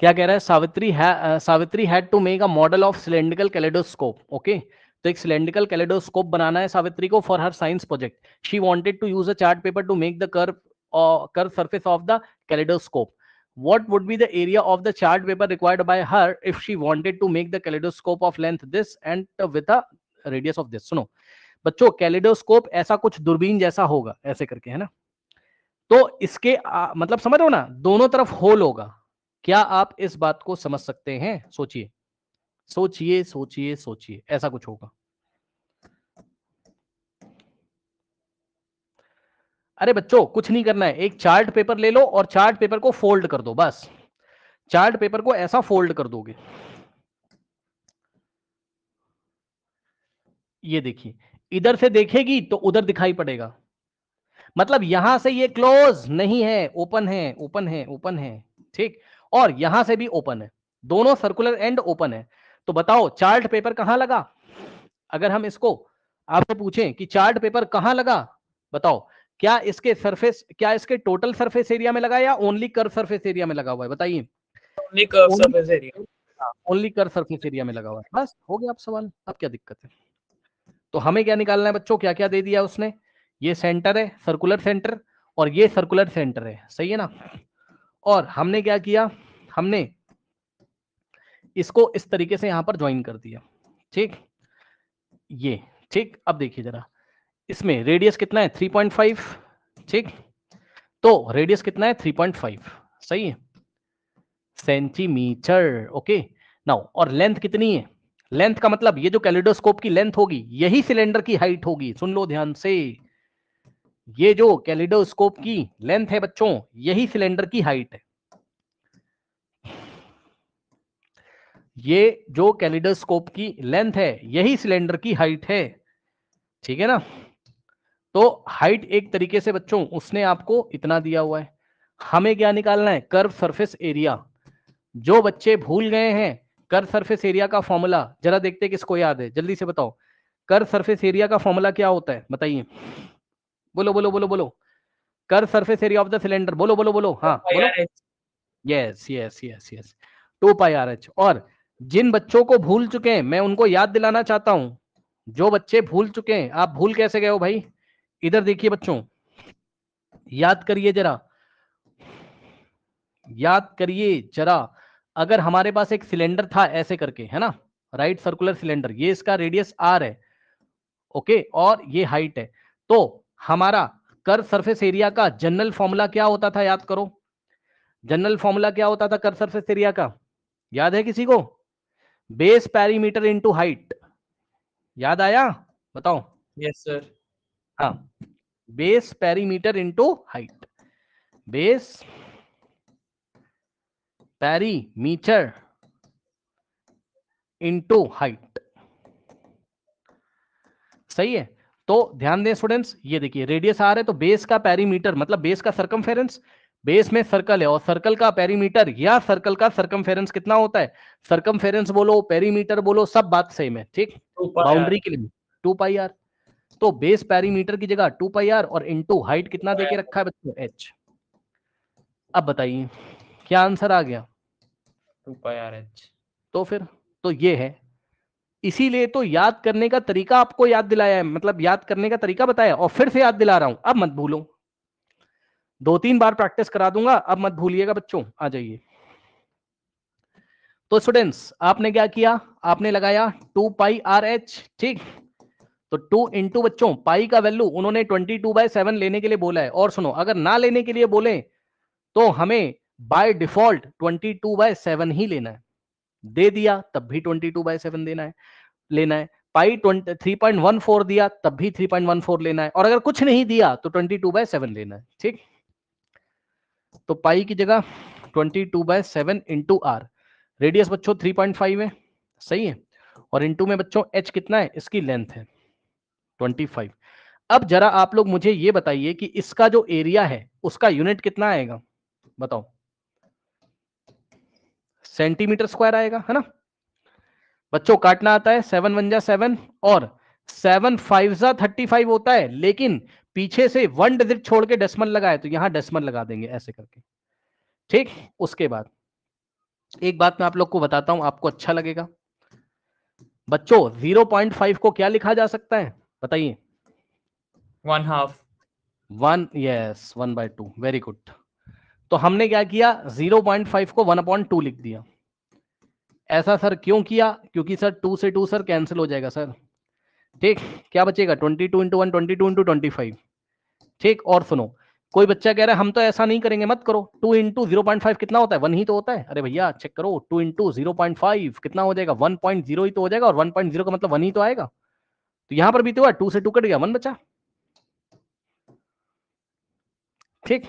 क्या कह रहा है? Savitri had to make a model of cylindrical kaleidoscope. Okay, तो एक सिलेंड्रिकल कैलेडोस्कोप बनाना है सावित्री को for her science project. She wanted to use a chart paper to make the curve surface of the kaleidoscope. What would be the area of the chart paper required by her if she wanted to make the kaleidoscope of length this and with a radius of this? सुनो बच्चों, kaleidoscope ऐसा कुछ दूरबीन जैसा होगा, ऐसे करके, है ना? तो इसके मतलब समझ रहे हो ना, दोनों तरफ होल होगा। क्या आप इस बात को समझ सकते हैं? सोचिए सोचिए सोचिए सोचिए, ऐसा कुछ होगा। अरे बच्चों, कुछ नहीं करना है, एक चार्ट पेपर ले लो और चार्ट पेपर को फोल्ड कर दो, बस चार्ट पेपर को ऐसा फोल्ड कर दोगे। ये देखिए, इधर से देखेगी तो उधर दिखाई पड़ेगा, मतलब यहां से ये क्लोज नहीं है, ओपन है, ओपन है, ओपन है, ठीक, और यहां से भी ओपन है, दोनों सर्कुलर एंड ओपन है। तो बताओ चार्ट पेपर कहां लगा? अगर हम इसको आपसे पूछें कि चार्ट पेपर कहां लगा, बताओ, क्या इसके सरफेस, क्या इसके टोटल सरफेस एरिया में लगा या ओनली कर्व सरफेस एरिया में लगा हुआ है? बताइए। Only curve surface area. Only curve surface area में लगा हुआ है, बस हो गया आप सवाल। अब क्या दिक्कत है? तो हमें क्या निकालना है बच्चों? क्या क्या दे दिया उसने? ये सेंटर है, सर्कुलर सेंटर, और ये सर्कुलर सेंटर है, सही है ना? और हमने क्या किया? हमने इसको इस तरीके से यहां पर ज्वाइन कर दिया, ठीक, ये ठीक। अब देखिए जरा, इसमें रेडियस कितना है? 3.5, ठीक, तो रेडियस कितना है? 3.5, सही है, सेंटीमीटर। ओके नाउ, और लेंथ कितनी है? लेंथ का मतलब ये जो कैलिडोस्कोप की लेंथ होगी यही सिलेंडर की हाइट होगी। सुन लो ध्यान से, ये जो कैलिडोस्कोप की लेंथ है बच्चों, यही सिलेंडर की हाइट है। ये जो कैलिडोस्कोप की लेंथ है यही सिलेंडर की हाइट है, ठीक है ना? तो हाइट एक तरीके से बच्चों उसने आपको इतना दिया हुआ है। हमें क्या निकालना है? Curve surface area. जो बच्चे भूल गए हैं कर्व सरफेस एरिया का फॉर्मूला, जरा देखते किसको याद है, जल्दी से बताओ। कर्व सरफेस एरिया का फॉर्मूला क्या होता है? बताइए, बोलो बोलो बोलो बोलो। Curve surface area of the cylinder, बोलो बोलो बोलो, हाँ बोलो। Yes yes yes yes, 2πRH। और जिन बच्चों को भूल चुके हैं मैं उनको याद दिलाना चाहता हूं, जो बच्चे भूल चुके हैं, आप भूल कैसे गए हो भाई? इधर देखिए बच्चों, याद करिए जरा, याद करिए जरा। अगर हमारे पास एक सिलेंडर था ऐसे करके, है ना, राइट सर्कुलर सिलेंडर, ये इसका रेडियस r है, ओके, और ये हाइट है, तो हमारा कर्व सरफेस एरिया का जनरल फॉर्मूला क्या होता था? याद करो, जनरल फॉर्मूला क्या होता था कर्व सरफेस एरिया का? याद है किसी को? Base perimeter into height. याद आया? बताओ। Yes sir. हाँ, base perimeter into height, base perimeter into height, सही है। तो ध्यान दें स्टूडेंट्स, ये देखिए रेडियस आर है, तो बेस का पेरीमीटर मतलब बेस का सरकमफेरेंस, बेस में सर्कल है और सर्कल का पेरीमीटर या सर्कल का सरकमफेरेंस कितना होता है? सरकमफेरेंस बोलो, पेरीमीटर बोलो, सब बात सेम है, ठीक, बाउंड्री के लिए 2πr। तो बेस पेरीमीटर की जगह 2πr और इनटू हाइट कितना देके रखा है बच्चों? h। अब बताइए क्या आंसर आ गया? 2πRH। तो फिर तो ये है, इसीलिए तो याद करने का तरीका आपको याद दिलाया है, मतलब याद करने का तरीका बताया और फिर से याद दिला रहा हूं, अब मत भूलो। 2-3 बार प्रैक्टिस करा दूंगा, अब मत भूलिएगा बच्चों। आ जाइए। तो स्टूडेंट्स आपने क्या किया? आपने लगाया 2πRH, ठीक, तो 2 इंटू बच्चों पाई का वैल्यू उन्होंने 22/7 लेने के लिए बोला है। और सुनो, अगर ना लेने के लिए बोले तो हमें बाय डिफॉल्ट 22/7 ही लेना है, दे दिया तब भी 22/7 देना है, लेना है। पाई 3.14 दिया तब भी 3.14 लेना है, और अगर कुछ नहीं दिया तो 22/7 लेना है, ठीक। तो पाई की जगह 22/7 इंटू आर, रेडियस बच्चों 3.5 है, सही है, और इंटू में बच्चों एच कितना है? इसकी लेंथ है 25। अब जरा आप लोग मुझे ये बताइए कि इसका जो एरिया है उसका यूनिट कितना आएगा? बताओ। सेंटीमीटर स्क्वायर आएगा, है ना बच्चों? काटना आता है, 7 1 जा 7 और 7 5 जा 35 होता है, लेकिन पीछे से 1 डिजिट छोड़ के डेसिमल लगाए तो यहां डेसिमल लगा देंगे ऐसे करके, ठीक। उसके बाद एक बात मैं आप लोग को बताता हूं, आपको अच्छा लगेगा बच्चों। 0.5 को क्या लिखा जा सकता है बताइए? 1/2। 1, यस 1/2, वेरी गुड। तो हमने क्या किया, 0.5 को 1/2 लिख दिया। ऐसा सर क्यों किया? क्योंकि सर 2 से 2 सर कैंसिल हो जाएगा सर, ठीक। क्या बचेगा? 22 इंटू 1, 22 इंटू 25, ठीक। और सुनो, कोई बच्चा कह रहा है हम तो ऐसा नहीं करेंगे, मत करो। 2 इंटू 0.5 कितना होता है? 1 ही तो होता है। अरे भैया चेक करो, 2 इंटू 0.5 कितना हो जाएगा? 1.0 ही तो हो जाएगा, और 1.0 का मतलब 1 ही तो आएगा। तो यहां पर भी तो हुआ, 2 से 2 कट गया, 1 बचा, ठीक।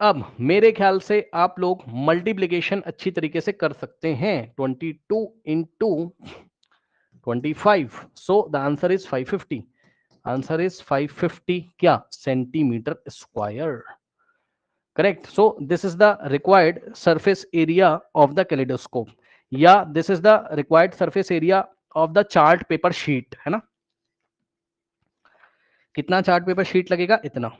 अब मेरे ख्याल से आप लोग मल्टीप्लीकेशन अच्छी तरीके से कर सकते हैं। 22 into 25, so the answer is 550। Answer is 550 क्या? Centimetre square, correct. So this is the required surface area of the kaleidoscope, या this is the required surface area of the chart paper sheet, है ना। कितना chart paper sheet लगेगा? इतना।